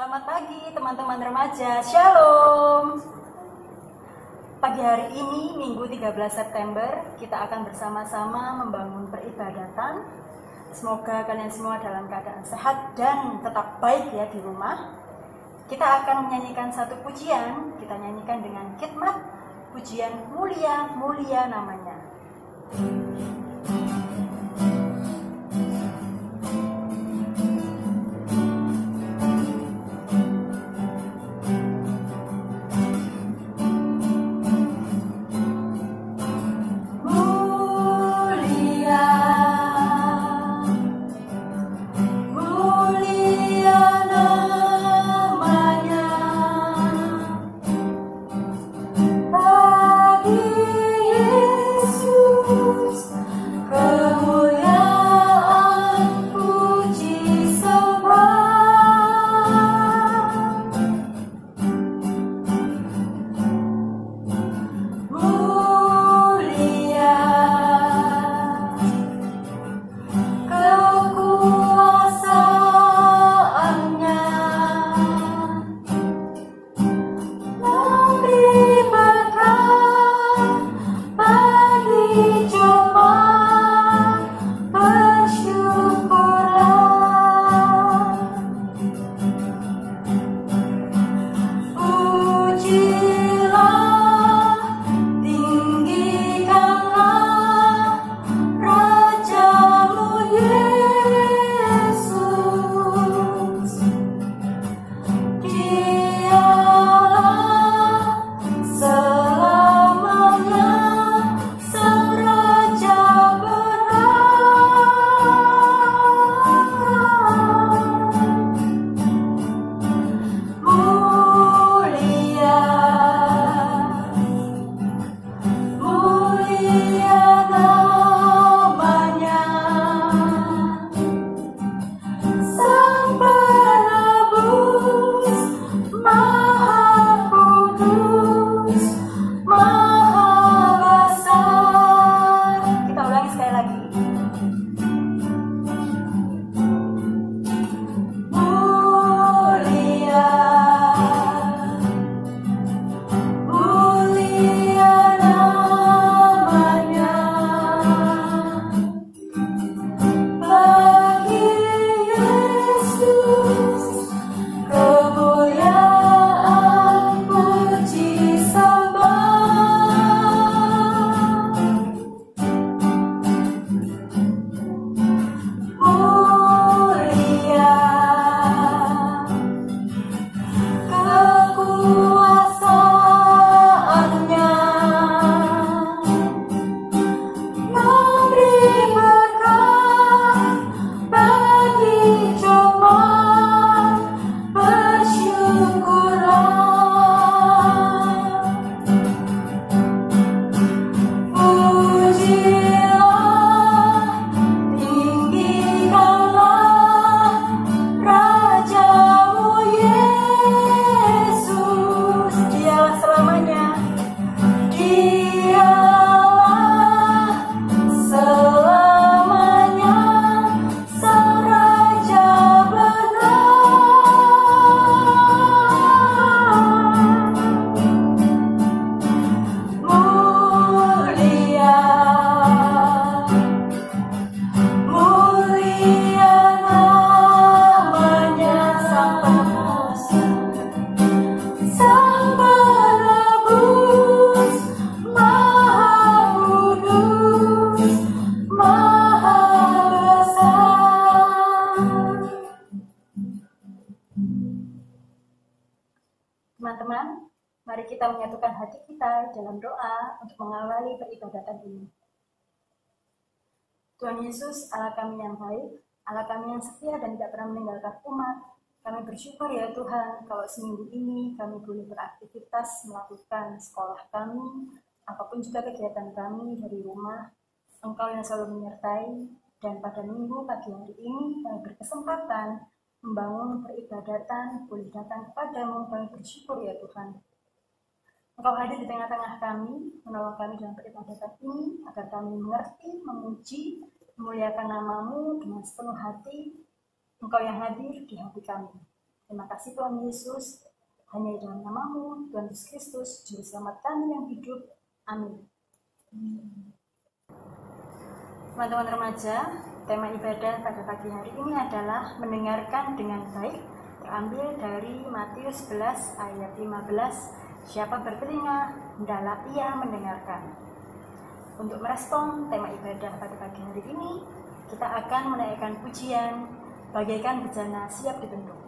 Selamat pagi teman-teman remaja, Shalom. Pagi hari ini, Minggu 13 September, kita akan bersama-sama membangun peribadatan. Semoga kalian semua dalam keadaan sehat dan tetap baik ya di rumah. Kita akan menyanyikan satu pujian, kita nyanyikan dengan khidmat, pujian mulia, mulia namanya. Teman-teman, mari kita menyatukan hati kita dalam doa untuk mengawali peribadatan ini. Tuhan Yesus, Allah kami yang baik, Allah kami yang setia dan tidak pernah meninggalkan umat, kami bersyukur ya Tuhan kalau seminggu ini kami boleh beraktivitas melakukan sekolah kami, apapun juga kegiatan kami dari rumah, Engkau yang selalu menyertai, dan pada minggu pagi hari ini kami berkesempatan membangun peribadatan, boleh datang kepadamu, kami bersyukur ya Tuhan. Engkau hadir di tengah-tengah kami, menolong kami dalam peribadatan ini, agar kami mengerti, memuji, memuliakan namamu dengan sepenuh hati, Engkau yang hadir di hati kami. Terima kasih Tuhan Yesus. Hanya dalam nama-Mu, Tuhan Yesus Kristus, Juru Selamat kami yang hidup. Amin. Teman-teman remaja, tema ibadah pada pagi hari ini adalah mendengarkan dengan baik, terambil dari Matius 11 ayat 15. Siapa bertelinga, hendaklah ia mendengarkan. Untuk merespon tema ibadah pada pagi hari ini, kita akan menaikkan pujian bagaikan bejana siap dibentuk.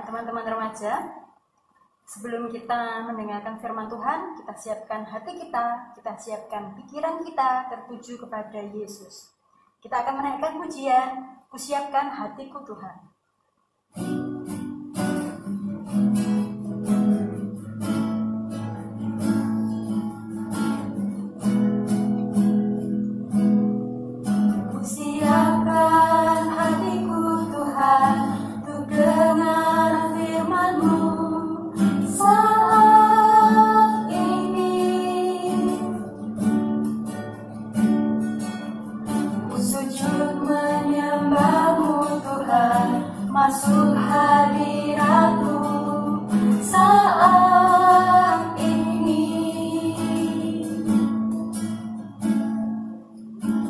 Teman-teman remaja, sebelum kita mendengarkan firman Tuhan, kita siapkan hati kita siapkan pikiran kita tertuju kepada Yesus. Kita akan menaikkan pujian, kusiapkan hatiku Tuhan. Kusiapkan hatiku Tuhan, untuk dengar firman-Mu saat ini. Ku sujud menyembah-Mu Tuhan, masuk hadirat-Mu saat ini.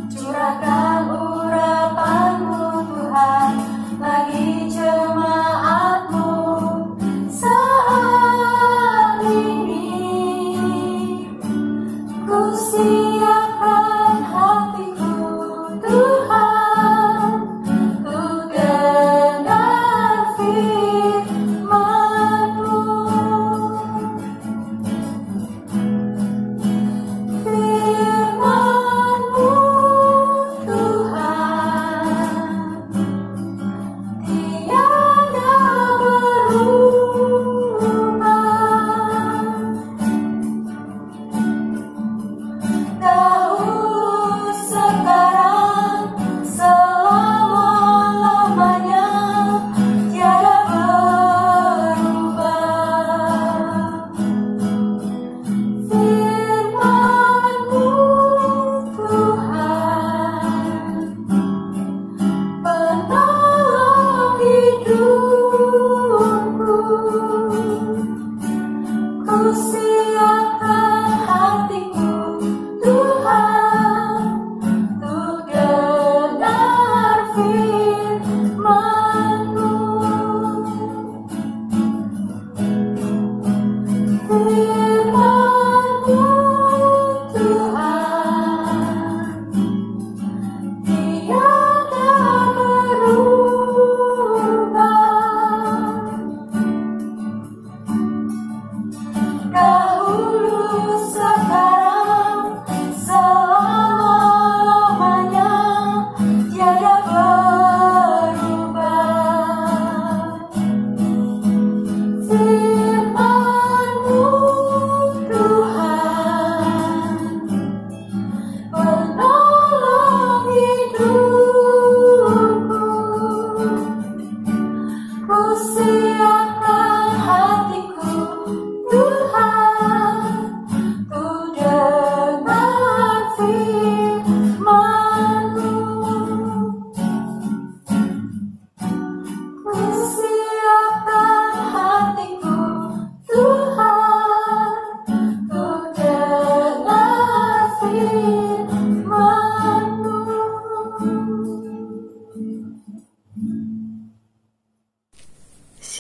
Curahkan urapan-Mu Tuhan bagi jemaat-Mu saat ini. Ku siapkan hatiku Tuhan, untuk dengar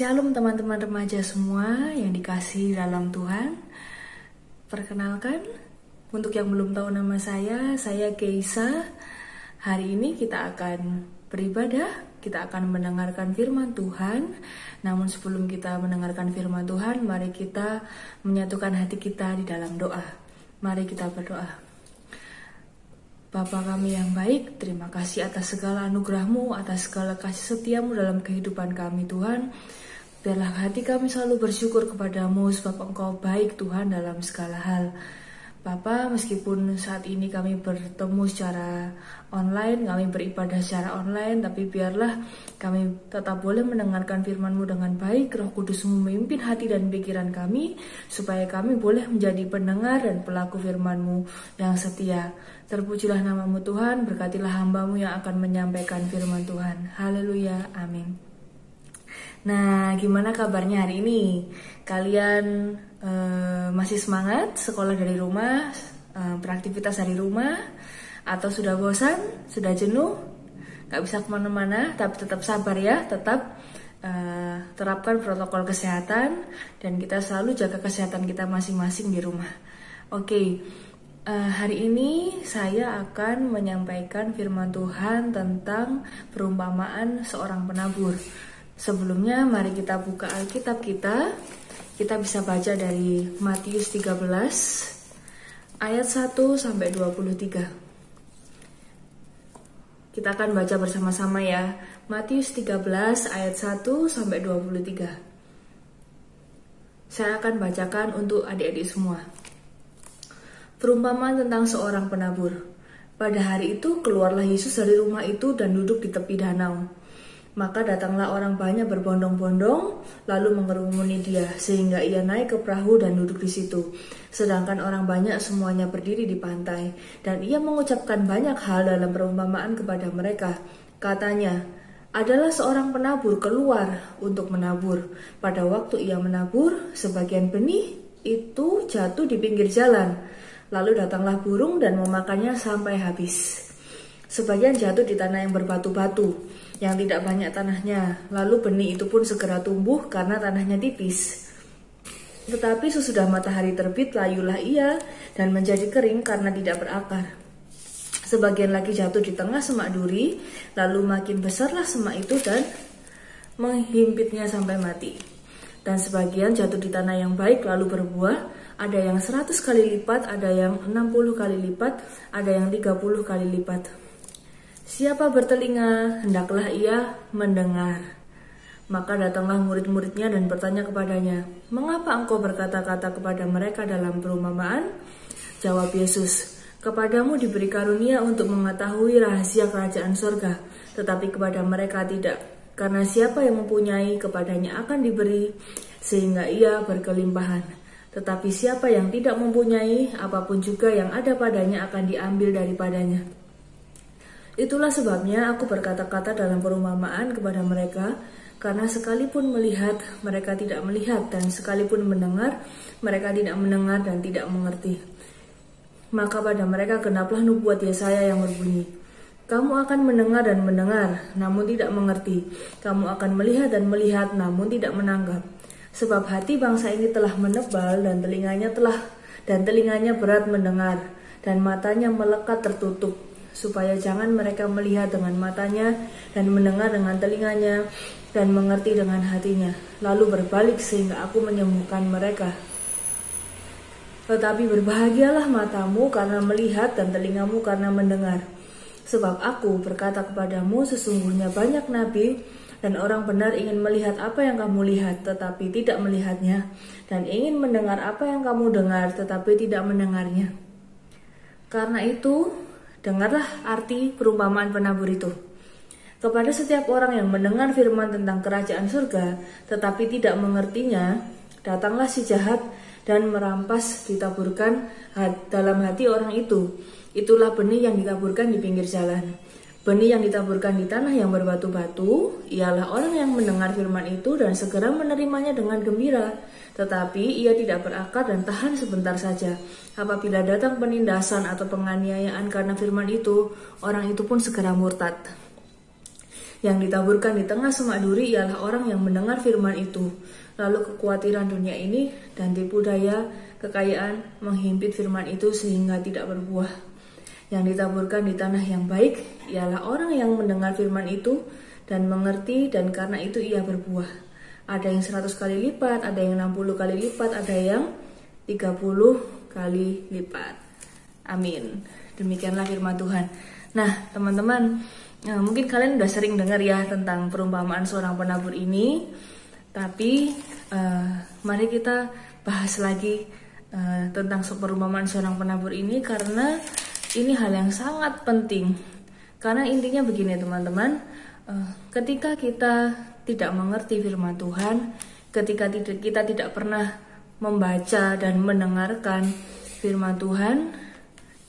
Shalom teman-teman remaja semua yang dikasihi dalam Tuhan. Perkenalkan, untuk yang belum tahu nama saya Keisa. Hari ini kita akan beribadah, kita akan mendengarkan firman Tuhan. Namun sebelum kita mendengarkan firman Tuhan, mari kita menyatukan hati kita di dalam doa. Mari kita berdoa. Bapa kami yang baik, terima kasih atas segala anugerah-Mu, atas segala kasih setia-Mu dalam kehidupan kami Tuhan. Biarlah hati kami selalu bersyukur kepadamu sebab Engkau baik Tuhan dalam segala hal. Bapa, meskipun saat ini kami bertemu secara online, kami beribadah secara online, tapi biarlah kami tetap boleh mendengarkan firman-Mu dengan baik. Roh Kudus memimpin hati dan pikiran kami, supaya kami boleh menjadi pendengar dan pelaku firman-Mu yang setia. Terpujilah nama-Mu Tuhan, berkatilah hamba-Mu yang akan menyampaikan firman Tuhan. Haleluya, amin. Nah, gimana kabarnya hari ini? Kalian masih semangat sekolah dari rumah, beraktivitas dari rumah, atau sudah bosan, sudah jenuh, gak bisa kemana-mana, tapi tetap sabar ya, tetap terapkan protokol kesehatan, dan kita selalu jaga kesehatan kita masing-masing di rumah. Oke. Hari ini saya akan menyampaikan firman Tuhan tentang perumpamaan seorang penabur. Sebelumnya mari kita buka Alkitab kita. Kita bisa baca dari Matius 13 ayat 1 sampai 23. Kita akan baca bersama-sama ya. Matius 13 ayat 1 sampai 23. Saya akan bacakan untuk adik-adik semua. Perumpamaan tentang seorang penabur. Pada hari itu keluarlah Yesus dari rumah itu dan duduk di tepi danau. Maka datanglah orang banyak berbondong-bondong, lalu mengerumuni dia, sehingga ia naik ke perahu dan duduk di situ. Sedangkan orang banyak semuanya berdiri di pantai, dan ia mengucapkan banyak hal dalam perumpamaan kepada mereka. Katanya, adalah seorang penabur keluar untuk menabur. Pada waktu ia menabur, sebagian benih itu jatuh di pinggir jalan. Lalu datanglah burung dan memakannya sampai habis. Sebagian jatuh di tanah yang berbatu-batu, yang tidak banyak tanahnya. Lalu benih itu pun segera tumbuh karena tanahnya tipis. Tetapi sesudah matahari terbit, layulah ia dan menjadi kering karena tidak berakar. Sebagian lagi jatuh di tengah semak duri, lalu makin besarlah semak itu dan menghimpitnya sampai mati. Dan sebagian jatuh di tanah yang baik lalu berbuah. Ada yang 100 kali lipat, ada yang 60 kali lipat, ada yang 30 kali lipat. Siapa bertelinga, hendaklah ia mendengar. Maka datanglah murid-muridnya dan bertanya kepadanya, mengapa engkau berkata-kata kepada mereka dalam perumpamaan? Jawab Yesus, kepadamu diberi karunia untuk mengetahui rahasia kerajaan surga, tetapi kepada mereka tidak. Karena siapa yang mempunyai, kepadanya akan diberi, sehingga ia berkelimpahan. Tetapi siapa yang tidak mempunyai, apapun juga yang ada padanya akan diambil daripadanya. Itulah sebabnya aku berkata-kata dalam perumpamaan kepada mereka, karena sekalipun melihat, mereka tidak melihat, dan sekalipun mendengar, mereka tidak mendengar dan tidak mengerti. Maka pada mereka genaplah nubuat Yesaya yang berbunyi, kamu akan mendengar dan mendengar, namun tidak mengerti. Kamu akan melihat dan melihat, namun tidak menangkap. Sebab hati bangsa ini telah menebal dan telinganya berat mendengar dan matanya melekat tertutup, supaya jangan mereka melihat dengan matanya dan mendengar dengan telinganya dan mengerti dengan hatinya, lalu berbalik sehingga aku menyembuhkan mereka. Tetapi berbahagialah matamu karena melihat dan telingamu karena mendengar. Sebab aku berkata kepadamu, sesungguhnya banyak nabi dan orang benar ingin melihat apa yang kamu lihat, tetapi tidak melihatnya, dan ingin mendengar apa yang kamu dengar, tetapi tidak mendengarnya. Karena itu, dengarlah arti perumpamaan penabur itu. Kepada setiap orang yang mendengar firman tentang kerajaan surga, tetapi tidak mengertinya, datanglah si jahat dan merampas ditaburkan dalam hati orang itu. Itulah benih yang ditaburkan di pinggir jalan. Benih yang ditaburkan di tanah yang berbatu-batu ialah orang yang mendengar firman itu dan segera menerimanya dengan gembira. Tetapi ia tidak berakar dan tahan sebentar saja. Apabila datang penindasan atau penganiayaan karena firman itu, orang itu pun segera murtad. Yang ditaburkan di tengah semak duri ialah orang yang mendengar firman itu, lalu kekhawatiran dunia ini dan tipu daya kekayaan menghimpit firman itu sehingga tidak berbuah. Yang ditaburkan di tanah yang baik ialah orang yang mendengar firman itu dan mengerti, dan karena itu ia berbuah. Ada yang 100 kali lipat, ada yang 60 kali lipat, ada yang 30 kali lipat. Amin. Demikianlah firman Tuhan. Nah, teman-teman, mungkin kalian udah sering dengar ya tentang perumpamaan seorang penabur ini. Tapi mari kita bahas lagi tentang perumpamaan seorang penabur ini, karena ini hal yang sangat penting. Karena intinya begini teman-teman, ketika kita tidak mengerti firman Tuhan, ketika kita tidak pernah membaca dan mendengarkan firman Tuhan,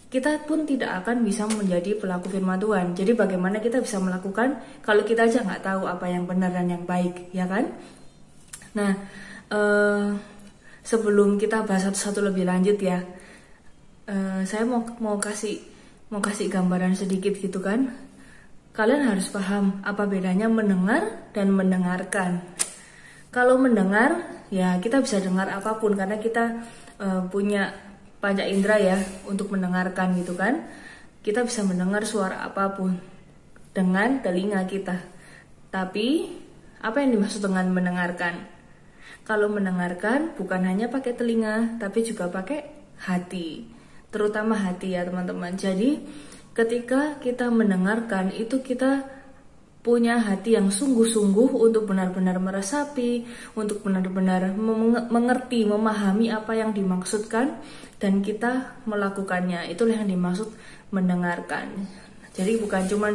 kita pun tidak akan bisa menjadi pelaku firman Tuhan. Jadi bagaimana kita bisa melakukan kalau kita aja nggak tahu apa yang benar dan yang baik, ya kan? Nah, sebelum kita bahas satu-satu lebih lanjut ya, saya mau kasih gambaran sedikit gitu kan. Kalian harus paham apa bedanya mendengar dan mendengarkan. Kalau mendengar, ya kita bisa dengar apapun karena kita punya panca indera ya untuk mendengarkan gitu kan. Kita bisa mendengar suara apapun dengan telinga kita. Tapi apa yang dimaksud dengan mendengarkan? Kalau mendengarkan bukan hanya pakai telinga, tapi juga pakai hati, terutama hati ya teman-teman. Jadi ketika kita mendengarkan itu kita punya hati yang sungguh-sungguh untuk benar-benar meresapi, untuk benar-benar mengerti, memahami apa yang dimaksudkan, dan kita melakukannya. Itulah yang dimaksud mendengarkan. Jadi bukan cuma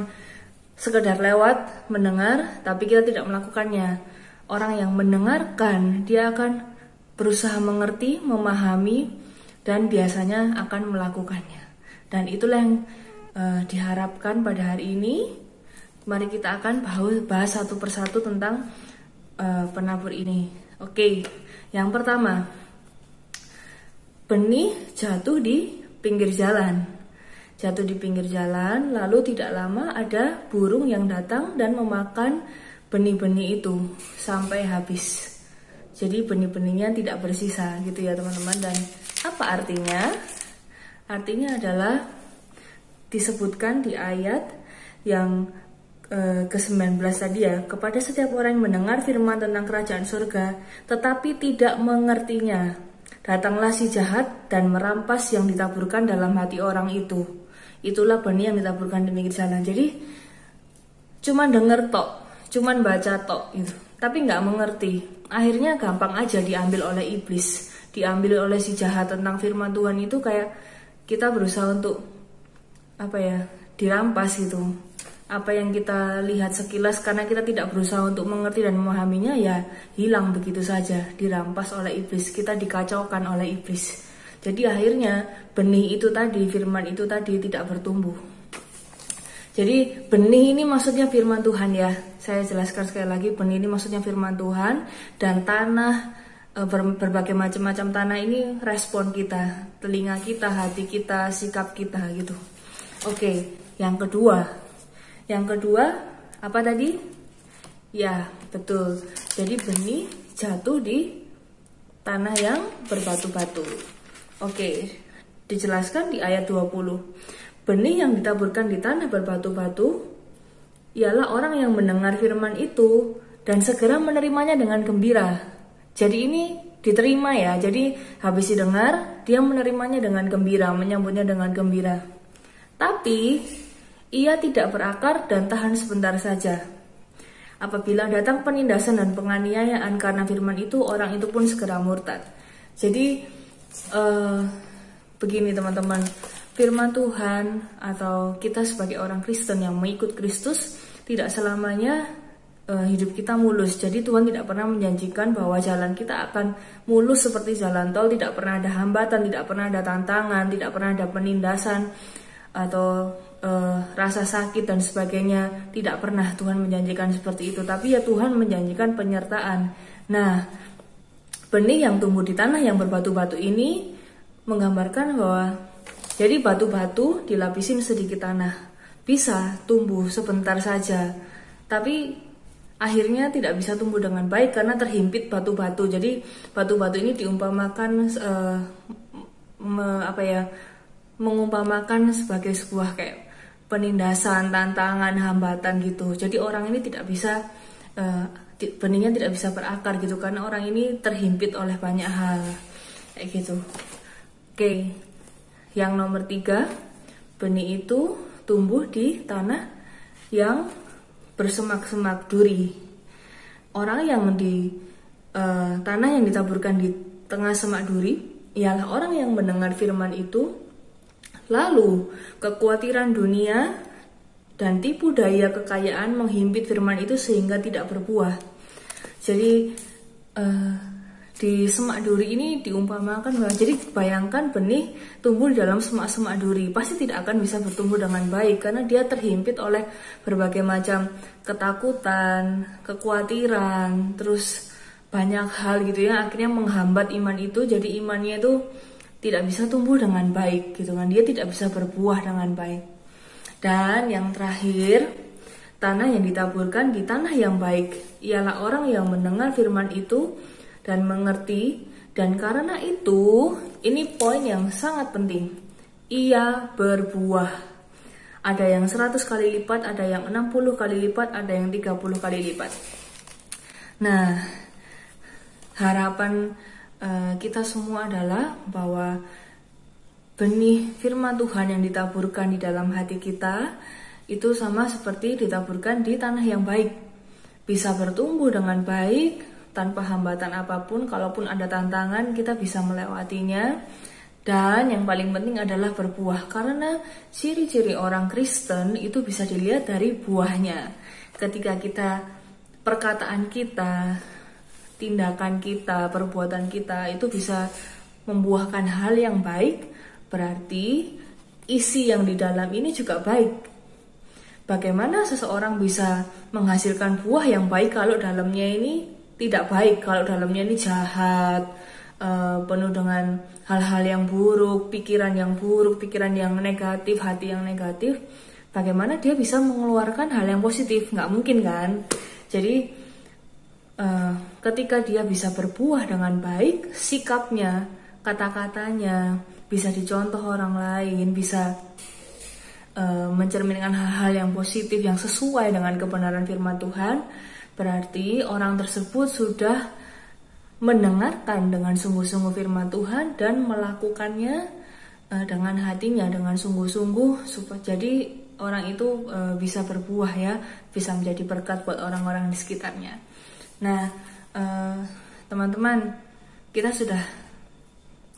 sekedar lewat mendengar, tapi kita tidak melakukannya. Orang yang mendengarkan, dia akan berusaha mengerti, memahami, dan biasanya akan melakukannya. Dan itulah yang diharapkan pada hari ini. Mari kita akan bahas satu persatu tentang penabur ini. Oke, yang pertama, benih jatuh di pinggir jalan. Jatuh di pinggir jalan, lalu tidak lama ada burung yang datang dan memakan benih-benih itu sampai habis. Jadi benih-benihnya tidak bersisa gitu ya teman-teman. Dan apa artinya? Artinya adalah disebutkan di ayat yang ke-19 tadi ya, kepada setiap orang yang mendengar firman tentang kerajaan surga tetapi tidak mengertinya, datanglah si jahat dan merampas yang ditaburkan dalam hati orang itu. Itulah benih yang ditaburkan di pinggir jalan. Jadi cuman denger tok, cuman baca tok gitu, tapi nggak mengerti. Akhirnya gampang aja diambil oleh iblis, diambil oleh si jahat tentang firman Tuhan itu. Kayak kita berusaha untuk dirampas gitu. Apa yang kita lihat sekilas, karena kita tidak berusaha untuk mengerti dan memahaminya, ya hilang begitu saja, dirampas oleh iblis, kita dikacaukan oleh iblis. Jadi akhirnya benih itu tadi, firman itu tadi tidak bertumbuh. Jadi benih ini maksudnya firman Tuhan ya. Saya jelaskan sekali lagi, benih ini maksudnya firman Tuhan. Dan tanah, berbagai macam-macam tanah ini respon kita, telinga kita, hati kita, sikap kita gitu. Oke, yang kedua apa tadi? Ya, betul. Jadi benih jatuh di tanah yang berbatu-batu. Oke, dijelaskan di ayat 20. Benih yang ditaburkan di tanah berbatu-batu ialah orang yang mendengar firman itu dan segera menerimanya dengan gembira. Jadi ini diterima ya. Jadi habis didengar, dia menerimanya dengan gembira, menyambutnya dengan gembira. Tapi ia tidak berakar dan tahan sebentar saja. Apabila datang penindasan dan penganiayaan karena firman itu, orang itu pun segera murtad. Jadi begini teman-teman, firman Tuhan atau kita sebagai orang Kristen yang mengikut Kristus tidak selamanya hidup kita mulus. Jadi Tuhan tidak pernah menjanjikan bahwa jalan kita akan mulus seperti jalan tol. Tidak pernah ada hambatan, tidak pernah ada tantangan, tidak pernah ada penindasan atau rasa sakit dan sebagainya. Tidak pernah Tuhan menjanjikan seperti itu. Tapi ya Tuhan menjanjikan penyertaan. Nah, benih yang tumbuh di tanah yang berbatu-batu ini menggambarkan bahwa jadi batu-batu dilapisin sedikit tanah bisa tumbuh sebentar saja. tapi akhirnya tidak bisa tumbuh dengan baik karena terhimpit batu-batu. Jadi batu-batu ini diumpamakan mengumpamakan sebagai sebuah kayak penindasan, tantangan, hambatan gitu. Jadi orang ini tidak bisa benihnya tidak bisa berakar gitu karena orang ini terhimpit oleh banyak hal kayak gitu. Oke, yang nomor 3, benih itu tumbuh di tanah yang bersemak-semak duri. Orang yang di tanah yang ditaburkan di tengah semak duri ialah orang yang mendengar firman itu, lalu kekhawatiran dunia dan tipu daya kekayaan menghimpit firman itu sehingga tidak berbuah. Jadi di semak duri ini diumpamakan bahwa, jadi bayangkan benih tumbuh di dalam semak-semak duri, pasti tidak akan bisa bertumbuh dengan baik karena dia terhimpit oleh berbagai macam ketakutan, kekhawatiran, terus banyak hal gitu ya, akhirnya menghambat iman itu. Jadi imannya itu tidak bisa tumbuh dengan baik gitu kan, dia tidak bisa berbuah dengan baik. Dan yang terakhir, tanah yang ditaburkan di tanah yang baik ialah orang yang mendengar firman itu dan mengerti, dan karena itu, ini poin yang sangat penting, ia berbuah. Ada yang 100 kali lipat, ada yang 60 kali lipat, ada yang 30 kali lipat. Nah, harapan kita semua adalah bahwa benih firman Tuhan yang ditaburkan di dalam hati kita itu sama seperti ditaburkan di tanah yang baik, bisa bertumbuh dengan baik tanpa hambatan apapun. Kalaupun ada tantangan, kita bisa melewatinya. Dan yang paling penting adalah berbuah, karena ciri-ciri orang Kristen itu bisa dilihat dari buahnya. Ketika kita, perkataan kita, tindakan kita, perbuatan kita itu bisa membuahkan hal yang baik, berarti isi yang di dalam ini juga baik. Bagaimana seseorang bisa menghasilkan buah yang baik kalau dalamnya ini tidak baik, kalau dalamnya ini jahat, penuh dengan hal-hal yang buruk, pikiran yang negatif, hati yang negatif? Bagaimana dia bisa mengeluarkan hal yang positif? Nggak mungkin kan? Jadi ketika dia bisa berbuah dengan baik, sikapnya, kata-katanya bisa dicontoh orang lain, bisa mencerminkan hal-hal yang positif yang sesuai dengan kebenaran firman Tuhan, berarti orang tersebut sudah mendengarkan dengan sungguh-sungguh firman Tuhan dan melakukannya dengan hatinya, dengan sungguh-sungguh, jadi orang itu bisa berbuah ya, bisa menjadi berkat buat orang-orang di sekitarnya. Nah, teman-teman, kita sudah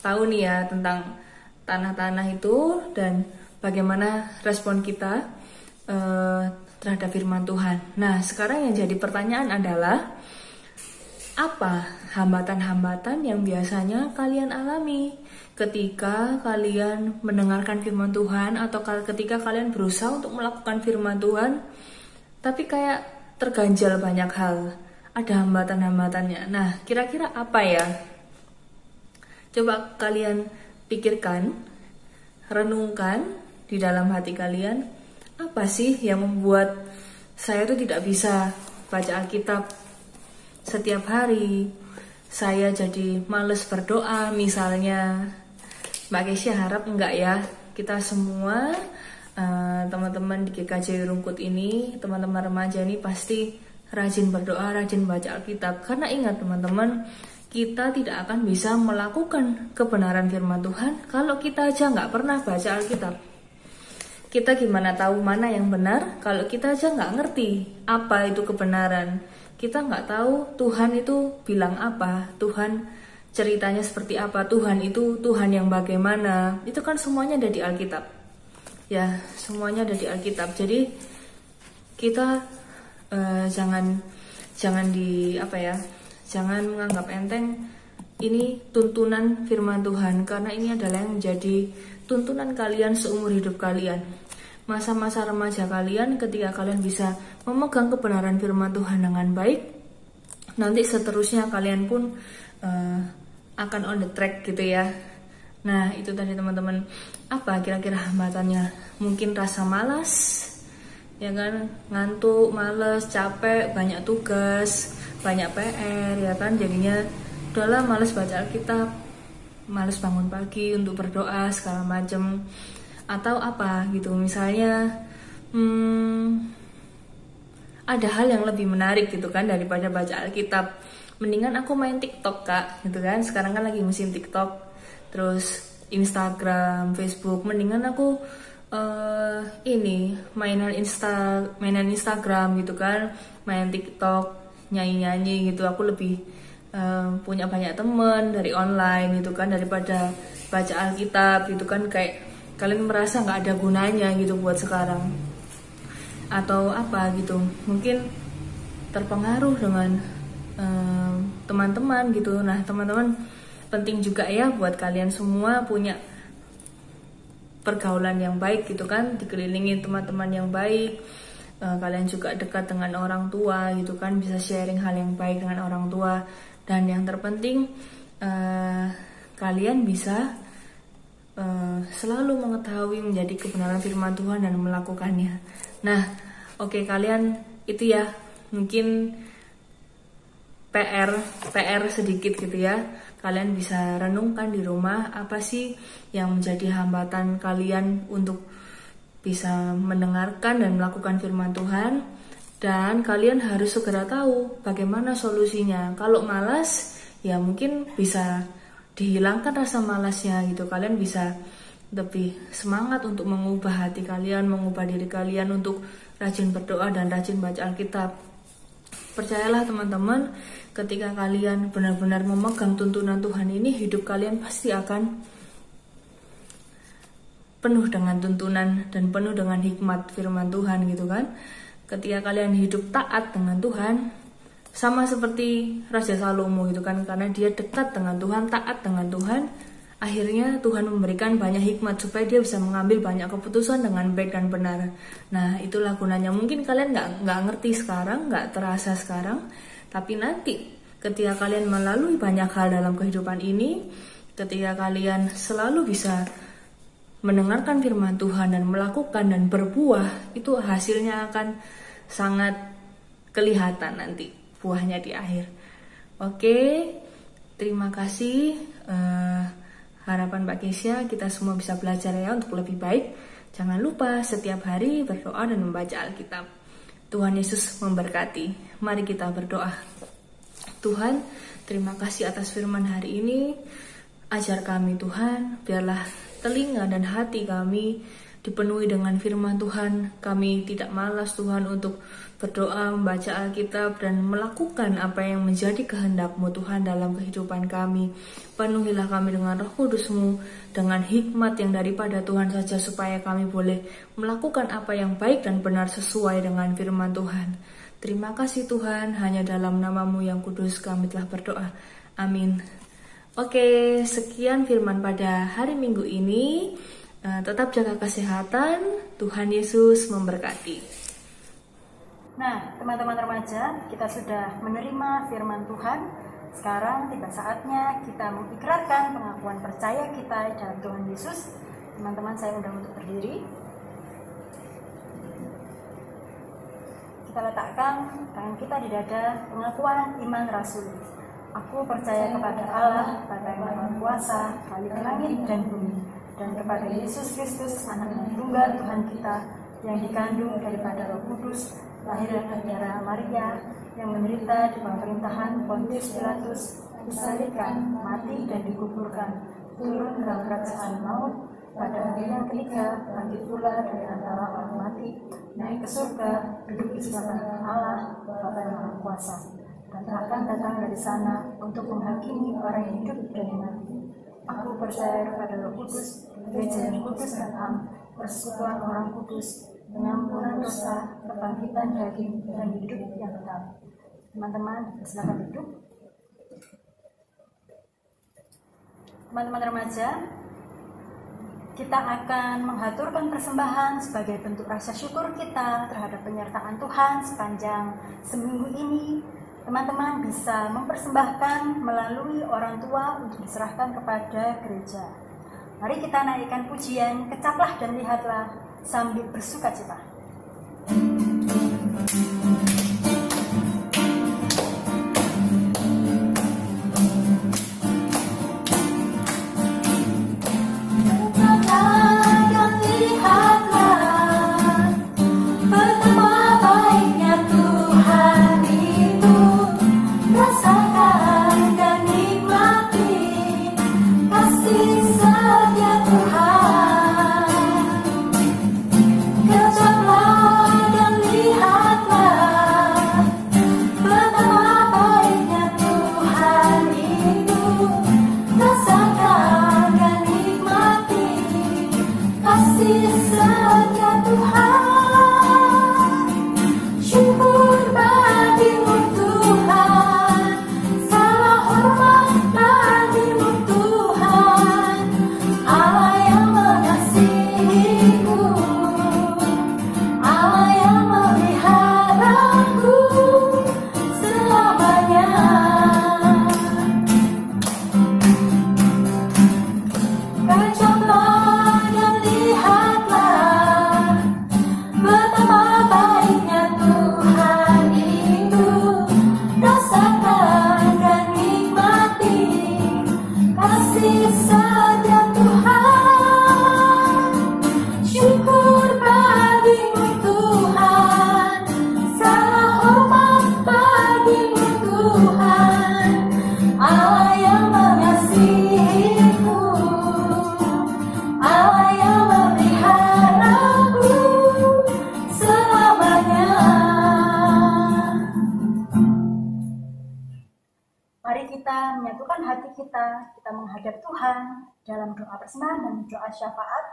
tahu nih ya tentang tanah-tanah itu dan bagaimana respon kita terhadap firman Tuhan. Nah, sekarang yang jadi pertanyaan adalah, apa hambatan-hambatan yang biasanya kalian alami ketika kalian mendengarkan firman Tuhan, atau ketika kalian berusaha untuk melakukan firman Tuhan tapi kayak terganjal banyak hal, ada hambatan-hambatannya. Nah, kira-kira apa ya? Coba kalian pikirkan, renungkan di dalam hati kalian, apa sih yang membuat saya tuh tidak bisa baca Alkitab setiap hari? Saya jadi males berdoa misalnya. Mbak Kesia harap enggak ya. Kita semua teman-teman di GKJ Rungkut ini, teman-teman remaja ini pasti rajin berdoa, rajin baca Alkitab. Karena ingat teman-teman, kita tidak akan bisa melakukan kebenaran firman Tuhan kalau kita aja nggak pernah baca Alkitab. Kita gimana tahu mana yang benar kalau kita aja nggak ngerti apa itu kebenaran? Kita nggak tahu Tuhan itu bilang apa, Tuhan ceritanya seperti apa, Tuhan itu Tuhan yang bagaimana. Itu kan semuanya ada di Alkitab. Ya, semuanya ada di Alkitab. Jadi kita jangan menganggap enteng ini tuntunan firman Tuhan, karena ini adalah yang menjadi tuntunan kalian seumur hidup kalian. Masa-masa remaja kalian, ketika kalian bisa memegang kebenaran firman Tuhan dengan baik, nanti seterusnya kalian pun akan on the track gitu ya. Nah, itu tadi teman-teman. Apa kira-kira hambatannya? Mungkin rasa malas, ya kan, ngantuk, males, capek, banyak tugas, banyak PR, ya kan, jadinya udahlah males baca Alkitab, males bangun pagi untuk berdoa segala macem, atau apa gitu. Misalnya ada hal yang lebih menarik gitu kan daripada baca Alkitab, mendingan aku main TikTok kak gitu kan, sekarang kan lagi musim TikTok, terus Instagram, Facebook, mendingan aku ini mainan Instagram gitu kan, main TikTok, nyanyi gitu. Aku lebih punya banyak temen dari online gitu kan daripada baca Alkitab gitu kan. Kayak kalian merasa nggak ada gunanya gitu buat sekarang atau apa gitu, mungkin terpengaruh dengan teman-teman gitu. Nah teman-teman, penting juga ya buat kalian semua punya pergaulan yang baik gitu kan, dikelilingi teman-teman yang baik. Kalian juga dekat dengan orang tua gitu kan, bisa sharing hal yang baik dengan orang tua. Dan yang terpenting kalian bisa selalu mengetahui menjadi kebenaran firman Tuhan dan melakukannya. Nah oke, kalian itu ya mungkin PR sedikit gitu ya. Kalian bisa renungkan di rumah, apa sih yang menjadi hambatan kalian untuk bisa mendengarkan dan melakukan firman Tuhan. Dan kalian harus segera tahu bagaimana solusinya. Kalau malas, ya mungkin bisa dihilangkan rasa malasnya gitu. Kalian bisa lebih semangat untuk mengubah hati kalian, mengubah diri kalian untuk rajin berdoa dan rajin baca Alkitab. Percayalah teman-teman, ketika kalian benar-benar memegang tuntunan Tuhan ini, hidup kalian pasti akan penuh dengan tuntunan dan penuh dengan hikmat firman Tuhan gitu kan. Ketika kalian hidup taat dengan Tuhan, sama seperti Raja Salomo gitu kan, karena dia dekat dengan Tuhan, taat dengan Tuhan, akhirnya Tuhan memberikan banyak hikmat supaya dia bisa mengambil banyak keputusan dengan baik dan benar. Nah itulah gunanya. Mungkin kalian nggak ngerti sekarang, nggak terasa sekarang, tapi nanti ketika kalian melalui banyak hal dalam kehidupan ini, ketika kalian selalu bisa mendengarkan firman Tuhan dan melakukan dan berbuah, itu hasilnya akan sangat kelihatan nanti buahnya di akhir. Oke, terima kasih. Harapan Mbak Kesia kita semua bisa belajar ya untuk lebih baik. Jangan lupa setiap hari berdoa dan membaca Alkitab. Tuhan Yesus memberkati. Mari kita berdoa. Tuhan, terima kasih atas firman hari ini. Ajar kami Tuhan, biarlah telinga dan hati kami dipenuhi dengan firman Tuhan. Kami tidak malas Tuhan untuk berdoa, membaca Alkitab dan melakukan apa yang menjadi kehendak-Mu Tuhan dalam kehidupan kami. Penuhilah kami dengan Roh Kudus-Mu, dengan hikmat yang daripada Tuhan saja, supaya kami boleh melakukan apa yang baik dan benar sesuai dengan firman Tuhan. Terima kasih Tuhan, hanya dalam nama-Mu yang kudus kami telah berdoa. Amin. Oke, sekian firman pada hari Minggu ini. Tetap jaga kesehatan. Tuhan Yesus memberkati. Nah, teman-teman remaja, kita sudah menerima firman Tuhan. Sekarang tiba saatnya kita mengikrarkan pengakuan percaya kita dalam Tuhan Yesus. Teman-teman, saya undang untuk berdiri. Kita letakkan tangan kita di dada, pengakuan iman rasuli. Aku percaya kepada Allah, Bapa yang Maha Kuasa, Khalik langit dan bumi, dan kepada Yesus Kristus, Anak yang tunggal Tuhan kita, yang dikandung daripada Roh Kudus, lahir dari darah Maria, yang menderita di bawah pemerintahan Pontius Pilatus, disalibkan, mati dan dikuburkan, turun ke dalam kerajaan maut, pada hari yang ketiga bangkit pula dari antara orang mati, naik ke surga, duduk di sebelah kanan Allah, Bapa yang Maha Kuasa, dan akan datang dari sana untuk menghakimi orang yang hidup dan yang mati. Aku percaya kepada Roh Kudus, Gereja yang kudus dan am, persekutuan orang kudus, pengampunan dosa, kebangkitan daging, dan hidup yang kekal. Teman-teman, silakan duduk. Teman-teman remaja, kita akan menghaturkan persembahan sebagai bentuk rasa syukur kita terhadap penyertaan Tuhan sepanjang seminggu ini. Teman-teman bisa mempersembahkan melalui orang tua untuk diserahkan kepada gereja. Mari kita naikkan pujian, kecaplah dan lihatlah sambil bersuka cita. menyatukan hati kita menghadap Tuhan dalam doa persembahan dan doa syafaat.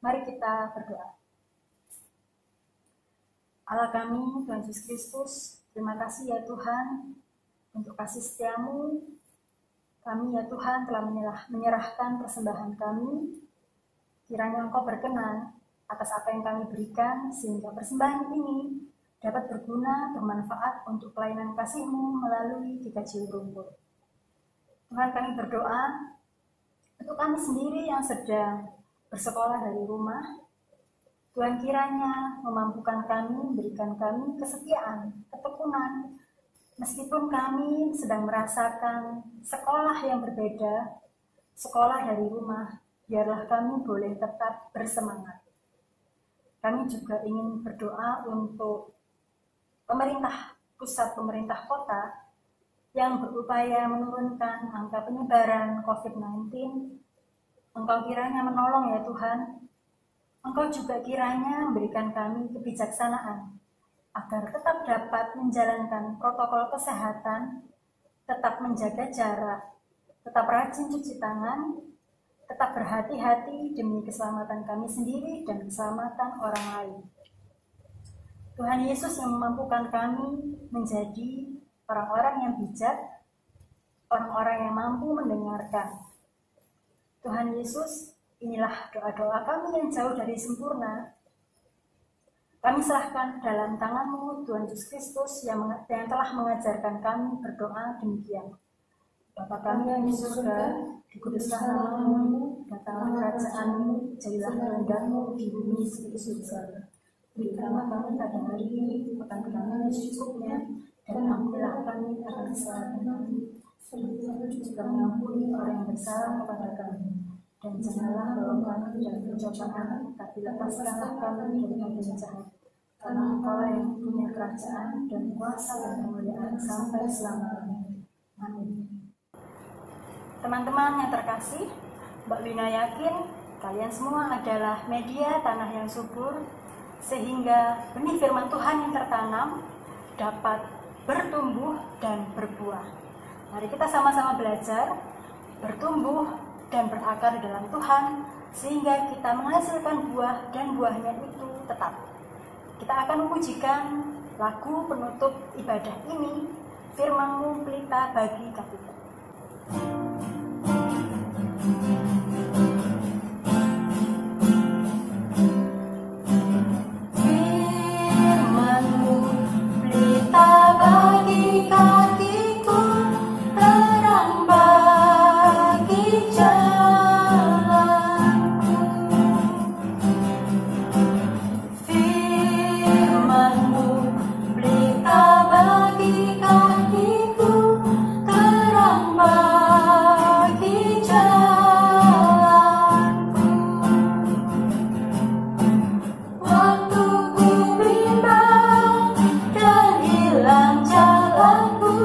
Mari kita berdoa. Allah kami, Tuhan Yesus Kristus, terima kasih ya Tuhan untuk kasih setiamu. Kami ya Tuhan telah menyerahkan persembahan kami. Kiranya Engkau berkenan atas apa yang kami berikan, sehingga persembahan ini dapat berguna, bermanfaat untuk pelayanan kasih-Mu melalui GKJ Rumput. Tuhan, kami berdoa untuk kami sendiri yang sedang bersekolah dari rumah. Tuhan kiranya memampukan kami, memberikan kami kesetiaan, ketekunan, meskipun kami sedang merasakan sekolah yang berbeda, sekolah dari rumah, biarlah kami boleh tetap bersemangat. Kami juga ingin berdoa untuk pemerintah pusat, pemerintah kota yang berupaya menurunkan angka penyebaran COVID-19. Engkau kiranya menolong ya Tuhan. Engkau juga kiranya memberikan kami kebijaksanaan agar tetap dapat menjalankan protokol kesehatan, tetap menjaga jarak, tetap rajin cuci tangan, tetap berhati-hati demi keselamatan kami sendiri dan keselamatan orang lain. Tuhan Yesus yang memampukan kami menjadi orang-orang yang bijak, orang-orang yang mampu mendengarkan. Tuhan Yesus, inilah doa-doa kami yang jauh dari sempurna. Kami serahkan dalam tangan-Mu, Tuhan Yesus Kristus, yang telah mengajarkan kami berdoa demikian. Bapa kami yang di surga, dikuduskan nama-Mu, datanglah kerajaan-Mu, jadilah kehendak-Mu di bumi seperti surga. Berikanlah kami pada hari ini makan kami secukupnya, dan ampunilah kami akan kesalahan kami, seperti kami juga mengampuni orang yang bersalah kepada kami. Dan janganlah bawa kami dalam pencobaan, tapi lepaskanlah kami dari yang jahat. Karena Engkau yang punya kerajaan dan kuasa dan kemuliaan sampai selama-lamanya. Amin. Teman-teman yang terkasih, Mbak Wina yakin kalian semua adalah media tanah yang subur, sehingga benih firman Tuhan yang tertanam dapat bertumbuh dan berbuah. Mari kita sama-sama belajar, bertumbuh dan berakar di dalam Tuhan, sehingga kita menghasilkan buah dan buahnya itu tetap. Kita akan memujikan lagu penutup ibadah ini, Firman-Mu pelita bagi kakiku. Firman-Mu pelita bagi kakiku, terang bagi jalanku. Firman-Mu pelita bagi kakiku, terang bagi jalanku. Waktu ku bimbang dan hilang jalanku,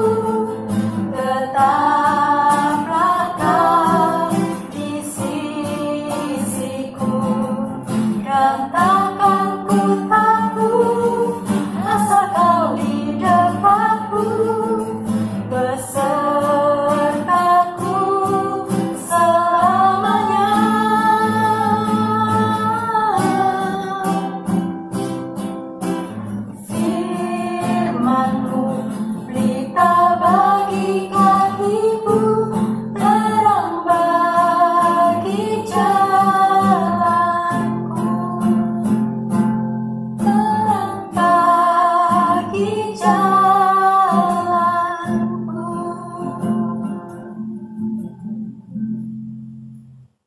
tetaplah Kau di sisiku, dan takkan ku takut asal Kau di depanku, besertaku selamanya. Firman-Mu pelita bagi kakiku, terang bagi jalanku, terang bagi jalanku.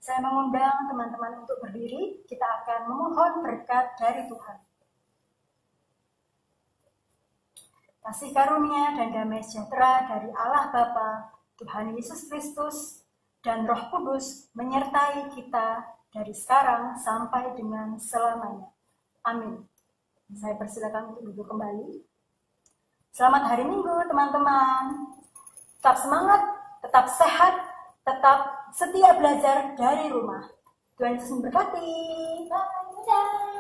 Saya mengundang teman-teman untuk berdiri. Kita akan memohon berkat dari Tuhan. Kasih karunia dan damai sejahtera dari Allah Bapa, Tuhan Yesus Kristus, dan Roh Kudus menyertai kita dari sekarang sampai dengan selamanya. Amin. Saya persilakan untuk duduk kembali. Selamat hari Minggu, teman-teman. Tetap semangat, tetap sehat, tetap setia belajar dari rumah. Tuhan Yesus memberkati. Bye.